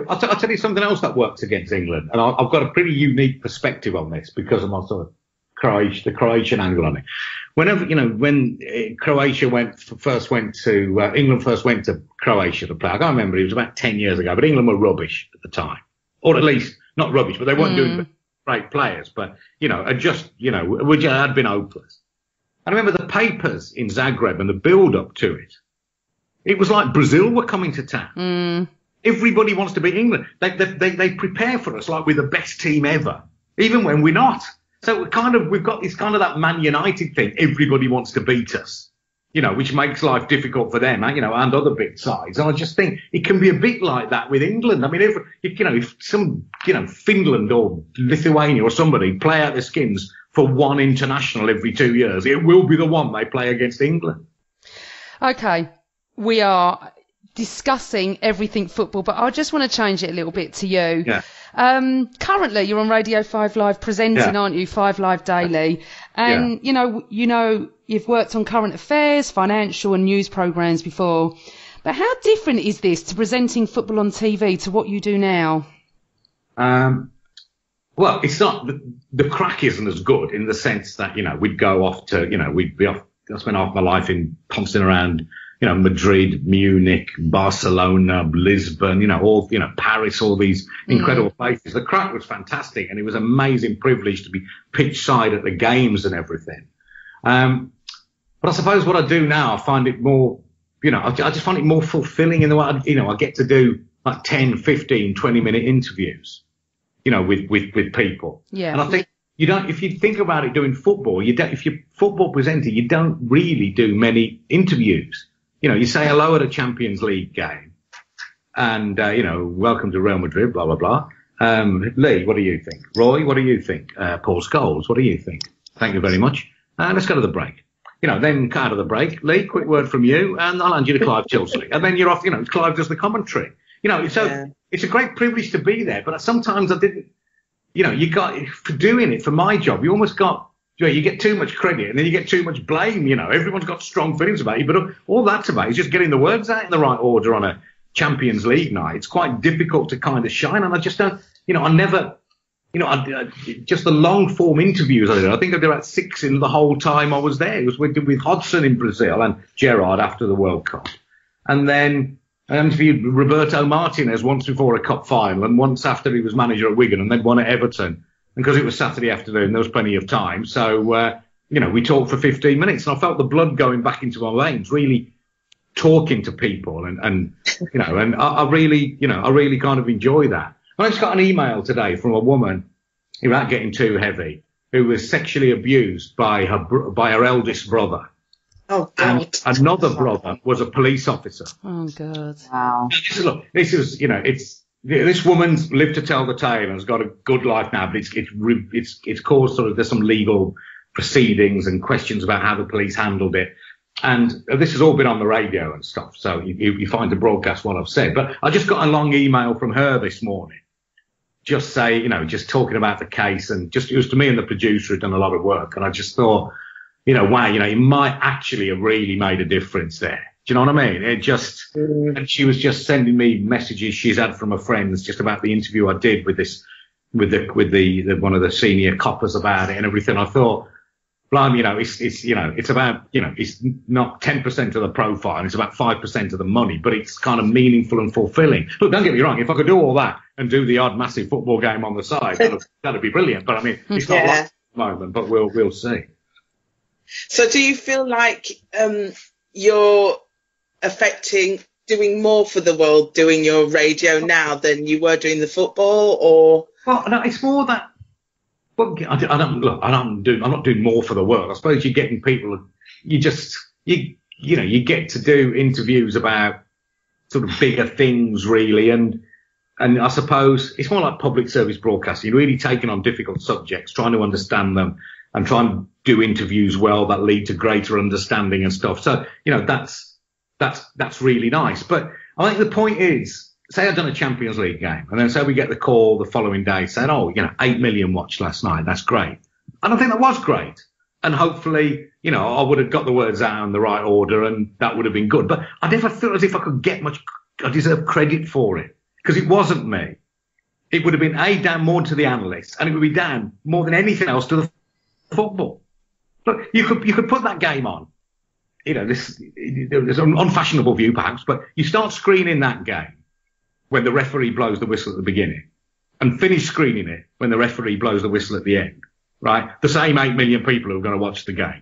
I'll tell you something else that works against England, and I've got a pretty unique perspective on this because of my sort of the Croatian angle on it. Whenever, when England first went to Croatia to play, I can't remember, it was about 10 years ago, but England were rubbish at the time. Or at least, not rubbish, but they weren't doing great players, but, had been hopeless. I remember the papers in Zagreb and the build-up to it. It was like Brazil were coming to town. Everybody wants to beat England. They prepare for us like we're the best team ever, even when we're not. So we've got this kind of that Man United thing. Everybody wants to beat us, which makes life difficult for them, and other big sides. And I just think it can be a bit like that with England. I mean, if some, Finland or Lithuania or somebody play out their skins for one international every 2 years, it will be the one they play against England. Okay, we are discussing everything football, but I just want to change it a little bit to you. Yeah. Currently, you're on Radio 5 Live presenting, aren't you? 5 Live Daily. And, you've worked on current affairs, financial and news programmes before. But how different is this to presenting football on TV to what you do now? Well, it's not, the crack isn't as good in the sense that, we'd go off to, we'd be off, I spent half my life pouncing around, Madrid, Munich, Barcelona, Lisbon, all, Paris, all these incredible places. The crack was fantastic, and it was an amazing privilege to be pitch side at the games and everything. But I suppose what I do now, I find it more, I just find it more fulfilling in the way, I get to do like 10, 15, 20-minute interviews, with people. Yeah. And I think if you think about it doing football, if you're football presenter, you don't really do many interviews. You say hello at a Champions League game and, welcome to Real Madrid, blah, blah, blah. Lee, what do you think? Roy, what do you think? Paul Scholes, what do you think? Thank you very much. Let's go to the break. Then out of the break, Lee, quick word from you, and I'll hand you to Clive Chilsley. And then you're off, Clive does the commentary. It's a great privilege to be there, but sometimes I didn't, you got, for doing it, for my job, you almost got, you get too much credit and then you get too much blame, Everyone's got strong feelings about you, but all that's about is just getting the words out in the right order on a Champions League night. It's quite difficult to kind of shine, and I just don't, I never, just the long form interviews I did. I think I did about 6 in the whole time I was there. It was with Hodgson in Brazil and Gerrard after the World Cup. And then I interviewed Roberto Martinez once before a cup final and once after he was manager at Wigan and then one at Everton. And because it was Saturday afternoon, there was plenty of time. So, we talked for 15 minutes and I felt the blood going back into my veins, really talking to people. And I really kind of enjoy that. I just got an email today from a woman, without getting too heavy, who was sexually abused by her eldest brother. Oh, God. And another brother was a police officer. Oh, God. Wow. This woman's lived to tell the tale and has got a good life now, but it's caused sort of, there's some legal proceedings and questions about how the police handled it. And this has all been on the radio and stuff, so you find to broadcast what I've said. But I just got a long email from her this morning, just just talking about the case, and just, it was to me and the producer had done a lot of work, and I just thought, wow, it might actually have really made a difference there. Do you know what I mean? And she was just sending me messages she's had from her friends just about the interview I did with the one of the senior coppers about it and everything. I thought, blimey, it's about, it's not 10% of the profile, it's about 5% of the money, but it's kind of meaningful and fulfilling. Look, don't get me wrong, if I could do all that and do the odd massive football game on the side, that'd be brilliant. But I mean, it's not like at the moment, but we'll see. So do you feel like you're affecting, doing more for the world, doing your radio now than you were doing the football, or? Well, no, it's more that, well, I'm not doing more for the world. I suppose you're getting people, you get to do interviews about sort of bigger things, really. And I suppose it's more like public service broadcasting. You're really taking on difficult subjects, trying to understand them and trying to do interviews well that lead to greater understanding and stuff. So, that's really nice. But I think the point is, say I'd done a Champions League game, and then say we get the call the following day saying, 8 million watched last night. That's great. And I think that was great. And hopefully, I would have got the words out in the right order and that would have been good. But I never felt as if I could get I deserve credit for it, because it wasn't me. It would have been down more to the analysts, and it would be down more than anything else to the football. Look, you could put that game on. There's an unfashionable view perhaps, but you start screening that game when the referee blows the whistle at the beginning and finish screening it when the referee blows the whistle at the end, right? The same 8 million people who are going to watch the game.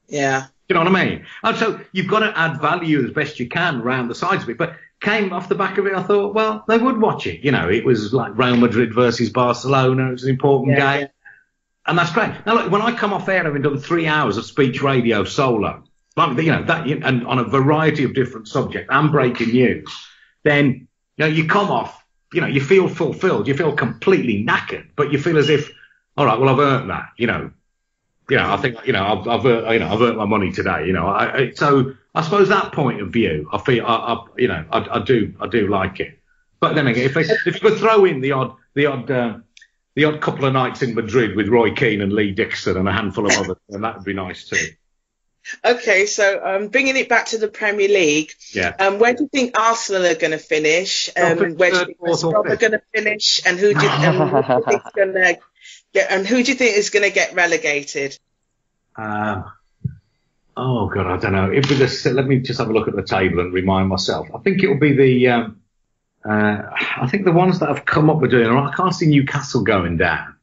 Yeah. You know what I mean? And so you've got to add value as best you can around the sides of it. But came off the back of it, I thought, well, they would watch it. It was like Real Madrid versus Barcelona. It was an important game. And that's great. Now, look, when I come off air having done 3 hours of speech radio solo, and on a variety of different subjects and breaking news, then, you come off, you feel fulfilled, you feel completely knackered, but you feel as if, all right, well, I've earned that, I think, I've earned my money today, so I suppose that point of view, I feel, I do like it. But then again, if you could throw in the odd couple of nights in Madrid with Roy Keane and Lee Dixon and a handful of others, then that would be nice too. Okay, so bringing it back to the Premier League, where do you think Arsenal are going to finish? Where do you think West Brom are going to finish? And who do you think is going to get relegated? Oh God, I don't know. Let me just have a look at the table and remind myself. I think it will be the. I think the ones that have come up with doing. I can't see Newcastle going down.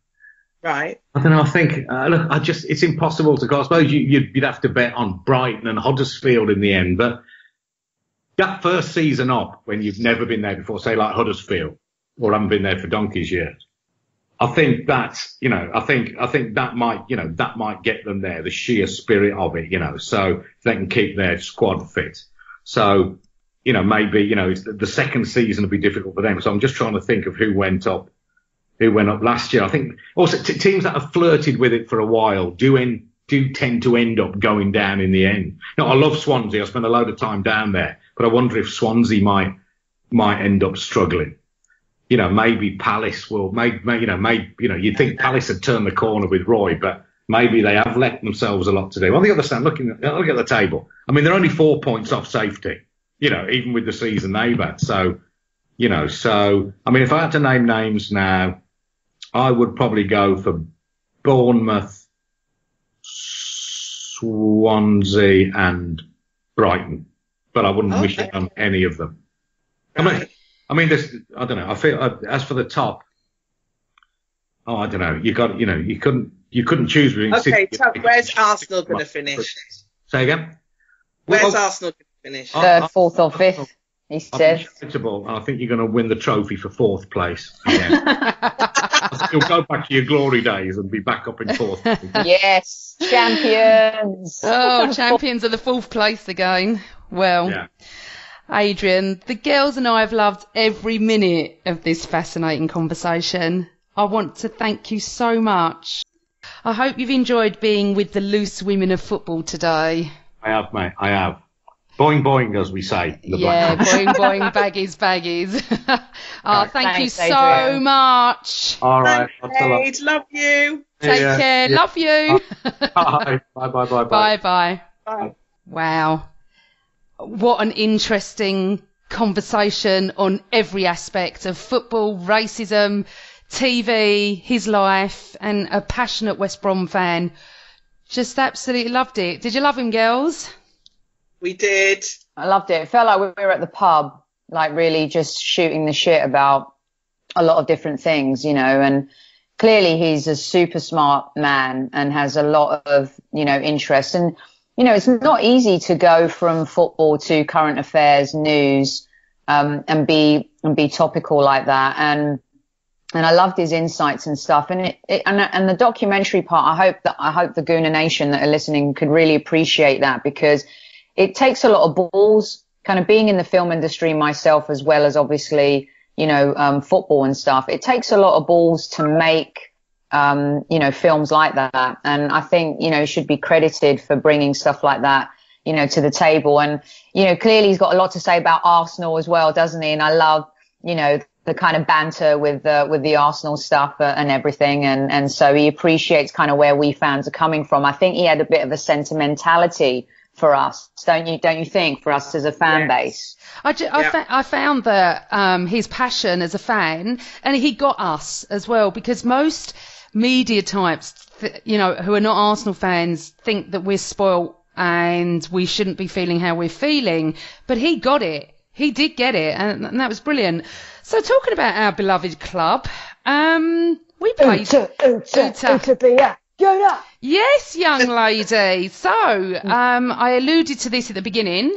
Right. I don't know. I think it's impossible to go. I suppose you'd have to bet on Brighton and Huddersfield in the end. But that first season up, when you've never been there before, say like Huddersfield, or haven't been there for donkey's years, I think that's, I think that might get them there, the sheer spirit of it, so they can keep their squad fit. So, maybe, the second season will be difficult for them. So I'm just trying to think of who went up last year. I think also teams that have flirted with it for a while do tend to end up going down in the end. Now, I love Swansea. I spent a load of time down there, but I wonder if Swansea might end up struggling. Maybe Palace will, you'd think Palace had turned the corner with Roy, but maybe they have let themselves a lot to do. On the other side, look at the table. I mean, they're only 4 points off safety, even with the season they've had. So, I mean, if I had to name names now, I would probably go for Bournemouth, Swansea and Brighton, but I wouldn't wish it on any of them. I mean, I don't know. I feel as for the top. Oh, I don't know. You couldn't choose between. Okay, top. Where's Arsenal going to finish? Say again. Where's Arsenal going to finish? Third, fourth, or fifth. He said. I think you're going to win the trophy for fourth place. You'll go back to your glory days and be back up in fourth. Yes, champions. Oh, champions of the fourth place again. Well. Yeah. Adrian, the girls and I have loved every minute of this fascinating conversation. I want to thank you so much. I hope you've enjoyed being with the loose women of football today. I have, mate. I have. Boing, boing, as we say. Yeah, boing, boing, baggies, baggies. Thank you so Adrian. Much. All right. Thanks, love you. Take care. Yeah. Love you. Bye. Bye. Bye. Bye. Wow. What an interesting conversation on every aspect of football, racism, TV, his life, and a passionate West Brom fan. Just absolutely loved it. Did you love him, girls? We did. I loved it. It felt like we were at the pub, like really just shooting the shit about a lot of different things, and clearly he's a super smart man and has a lot of, interest. And it's not easy to go from football to current affairs, news, and be topical like that. And I loved his insights and stuff. And and the documentary part, I hope the Gooner Nation that are listening could really appreciate that, because it takes a lot of balls, kind of being in the film industry myself, as well as obviously, football and stuff. It takes a lot of balls to make films like that. And I think, he should be credited for bringing stuff like that, to the table. And, clearly he's got a lot to say about Arsenal as well, doesn't he? And I love, the kind of banter with the Arsenal stuff and everything. And so he appreciates kind of where we fans are coming from. I think he had a bit of a sentimentality for us, don't you think, for us as a fan base? I found that his passion as a fan, and he got us as well, because most media types, who are not Arsenal fans, think that we're spoilt and we shouldn't be feeling how we're feeling. But he got it. He did get it, and that was brilliant. So talking about our beloved club, we played... Yes, young lady. So, I alluded to this at the beginning.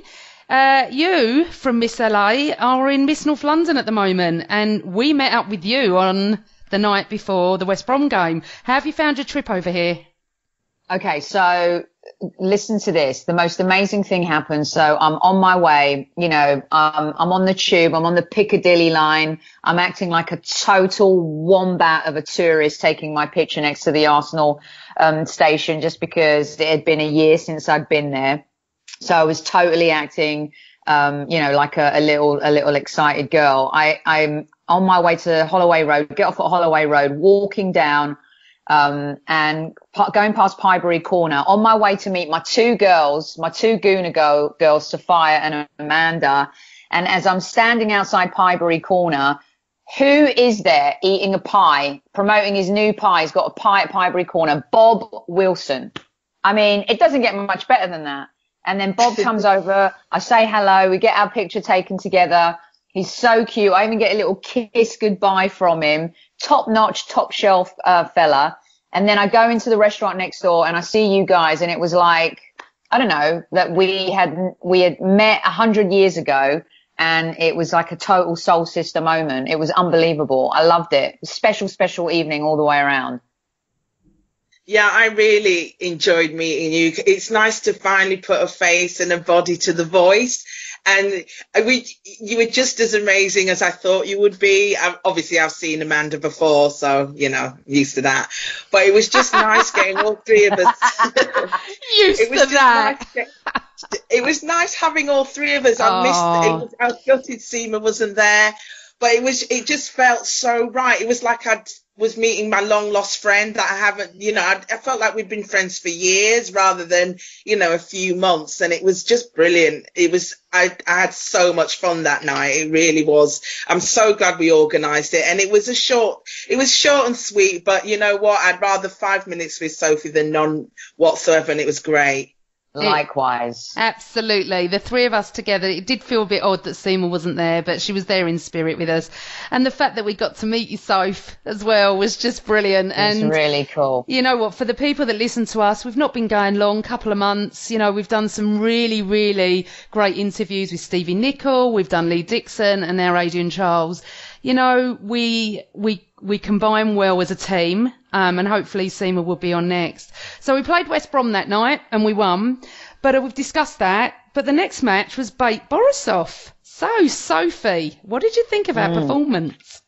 You from Miss LA are in Miss North London at the moment, and we met up with you on the night before the West Brom game. How have you found your trip over here? Okay, so listen to this. The most amazing thing happened. So I'm on my way, you know, I'm on the tube, I'm on the Piccadilly line. I'm acting like a total wombat of a tourist, taking my picture next to the Arsenal station just because it had been a year since I'd been there. So I was totally acting, you know, like a little excited girl. I'm on my way to Holloway Road, get off at Holloway Road, walking down, and going past Piebury Corner, on my way to meet my two Gooner girls, Sophia and Amanda. And as I'm standing outside Piebury Corner, who is there eating a pie, promoting his new pie? He's got a pie at Piebury Corner. Bob Wilson. I mean, it doesn't get much better than that. And then Bob comes over. I say hello. We get our picture taken together. He's so cute. I even get a little kiss goodbye from him. Top notch, top shelf fella. And then I go into the restaurant next door and I see you guys, and it was like, I don't know, that we had met 100 years ago, and it was like a total soul sister moment. It was unbelievable. I loved it. Special evening all the way around. Yeah, I really enjoyed meeting you. It's nice to finally put a face and a body to the voice. And you were just as amazing as I thought you would be. Obviously, I've seen Amanda before, so, you know, used to that. But it was just nice getting all three of us. It was nice having all three of us. I was gutted Sima wasn't there. But it just felt so right. It was like I was meeting my long lost friend that I haven't, you know, I felt like we'd been friends for years rather than, you know, a few months. And it was just brilliant. I had so much fun that night. It really was. I'm so glad we organised it. And it was short and sweet, but you know what? I'd rather 5 minutes with Sophie than none whatsoever. And it was great. Likewise. Absolutely. The three of us together, it did feel a bit odd that Sima wasn't there, but she was there in spirit with us. And the fact that we got to meet you, Soph, as well, was just brilliant. It's really cool. You know what, for the people that listen to us, we've not been going long, couple of months. You know, we've done some really, really great interviews with Stevie Nicol, we've done Lee Dixon, and now Adrian Chiles. You know, we combine well as a team, and hopefully Sima will be on next. So we played West Brom that night and we won, but we've discussed that. But the next match was Bate Borisov. So, Sophie, what did you think of our performance?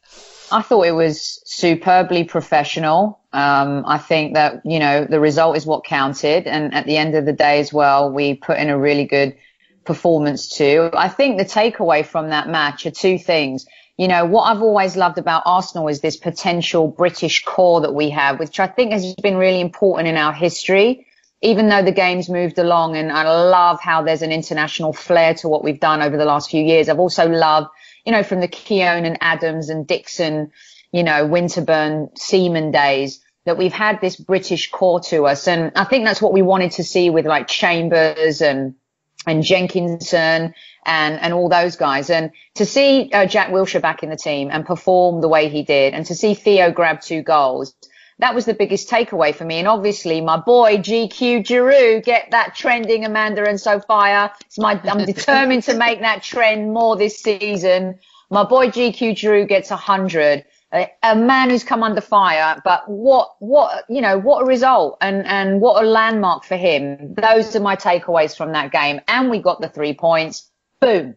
I thought it was superbly professional. I think that, you know, the result is what counted. And at the end of the day as well, we put in a really good performance too. I think the takeaway from that match are two things. You know, what I've always loved about Arsenal is this potential British core that we have, which I think has been really important in our history, even though the game's moved along. And I love how there's an international flair to what we've done over the last few years. I've also loved, you know, from the Keown and Adams and Dixon, you know, Winterburn, Seaman days, that we've had this British core to us. And I think that's what we wanted to see with like Chambers and Jenkinson and all those guys. And to see Jack Wilshere back in the team and perform the way he did, and to see Theo grab 2 goals, that was the biggest takeaway for me. And obviously my boy GQ Giroud, get that trending, Amanda and Sophia. I'm determined to make that trend more this season. My boy GQ Giroud gets 100. A man who's come under fire, but what a result and what a landmark for him. Those are my takeaways from that game. And we got the 3 points. Boom.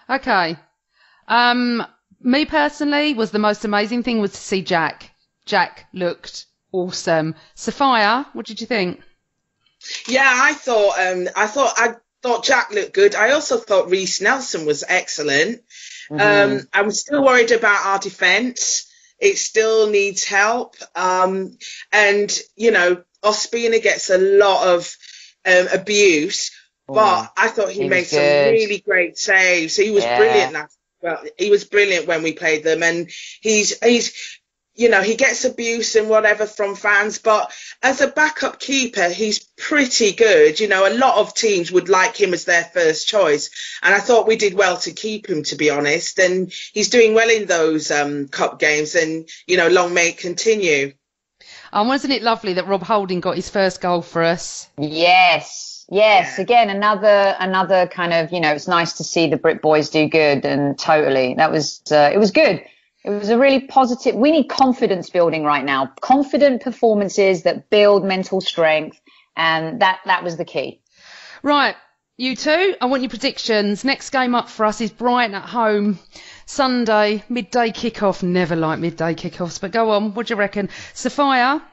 Okay. Me personally, was the most amazing thing was to see Jack. Jack looked awesome. Sophia, what did you think? Yeah, I thought Jack looked good. I also thought Reece Nelson was excellent. I'm still worried about our defence. It still needs help. And, you know, Ospina gets a lot of Oh, abuse, but I thought he made some really great saves. He was brilliant. He was brilliant when we played them. And he's you know, he gets abuse and whatever from fans, but as a backup keeper, he's pretty good. You know, a lot of teams would like him as their first choice. And I thought we did well to keep him, to be honest. And he's doing well in those cup games, and, you know, long may it continue. And wasn't it lovely that Rob Holding got his first goal for us? Yes. Yeah. Again, another kind of, you know, it's nice to see the Brit boys do good, and totally. That was, it was good. It was a really positive. We need confidence building right now. Confident performances that build mental strength. And that was the key. Right. You two, I want your predictions. Next game up for us is Brighton at home. Sunday, midday kickoff. Never like midday kickoffs, but go on. What do you reckon? Sophia,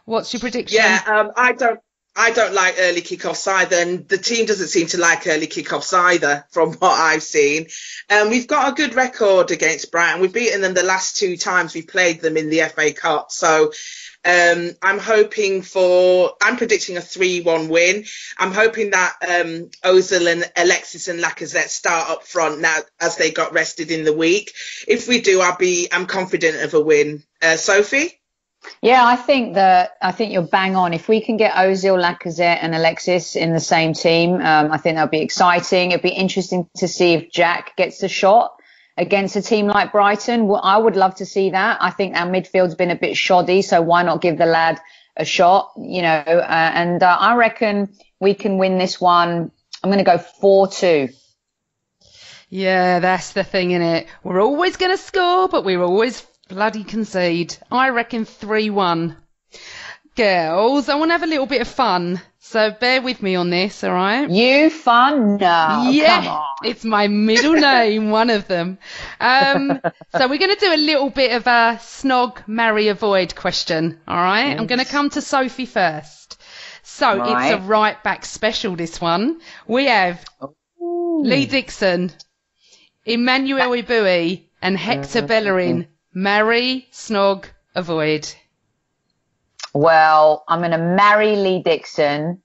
what's your prediction? Yeah, I don't like early kickoffs either, and the team doesn't seem to like early kickoffs either, from what I've seen. We've got a good record against Brighton. We've beaten them the last 2 times we've played them in the FA Cup. So I'm predicting a 3-1 win. I'm hoping that Ozil and Alexis and Lacazette start up front now as they got rested in the week. If we do, I'm confident of a win. Sophie? Yeah, I think you're bang on. If we can get Ozil, Lacazette and Alexis in the same team, I think that'll be exciting. It'd be interesting to see if Jack gets a shot against a team like Brighton. Well, I would love to see that. I think our midfield's been a bit shoddy, so why not give the lad a shot, and I reckon we can win this one. I'm going to go 4-2. Yeah, that's the thing, innit? We're always going to score, but we're always bloody concede. I reckon 3-1. Girls, I want to have a little bit of fun, so bear with me on this, all right? You fun? No, yeah, come on. It's my middle name, one of them. So we're going to do a little bit of a snog, marry, avoid question, all right? Yes. I'm going to come to Sophie first. So It's a right back special, this one. We have Lee Dixon, Emmanuel Ibui and Hector Bellerin. Marry, snog, avoid. Well, I'm going to marry Lee Dixon.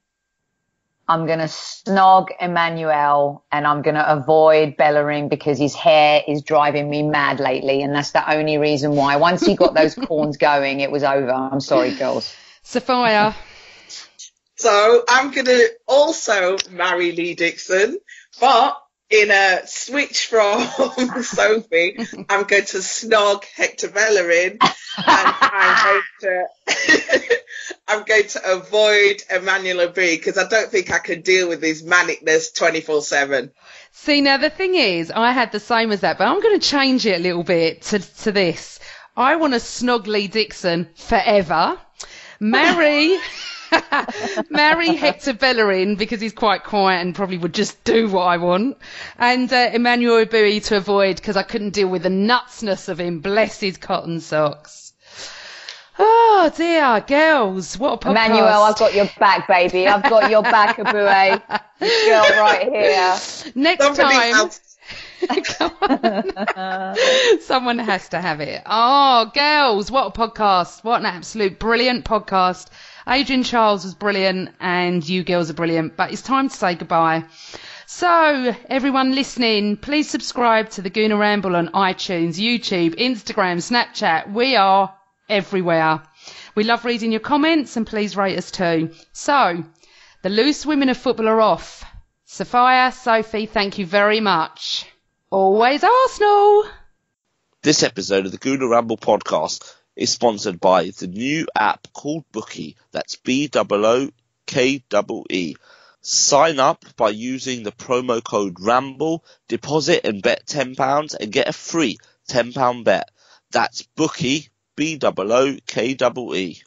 I'm going to snog Emmanuel, and I'm going to avoid Bellerin because his hair is driving me mad lately, and that's the only reason why. Once he got those corns going, it was over. I'm sorry, girls. Sophia. So I'm going to also marry Lee Dixon, but in a switch from Sophie, I'm going to snog Hector Bellerin, and I'm going to avoid Emmanuel Ibui because I don't think I can deal with his manicness 24/7. See, now the thing is, I had the same as that, but I'm going to change it a little bit to this. I want to snog Lee Dixon forever, marry Hector Bellerin because he's quite quiet and probably would just do what I want, and Emmanuel Ibui to avoid because I couldn't deal with the nutsness of him. Bless his cotton socks. Oh dear, girls, what a podcast. Emmanuel, I've got your back, baby. I've got your back, Ibui. Girl right here. Next time. Come on. Someone has to have it. Oh, girls, what a podcast. What an absolute brilliant podcast. Adrian Chiles was brilliant and you girls are brilliant, but it's time to say goodbye. So, everyone listening, please subscribe to the Gooner Ramble on iTunes, YouTube, Instagram, Snapchat. We are everywhere. We love reading your comments and please rate us too. So, the loose women of football are off. Sophia, Sophie, thank you very much. Always Arsenal! This episode of the Gooner Ramble podcast is sponsored by the new app called Bookie. That's BOOKEE. Sign up by using the promo code RAMBLE, deposit and bet £10 and get a free £10 bet. That's Bookie, BOOKEE.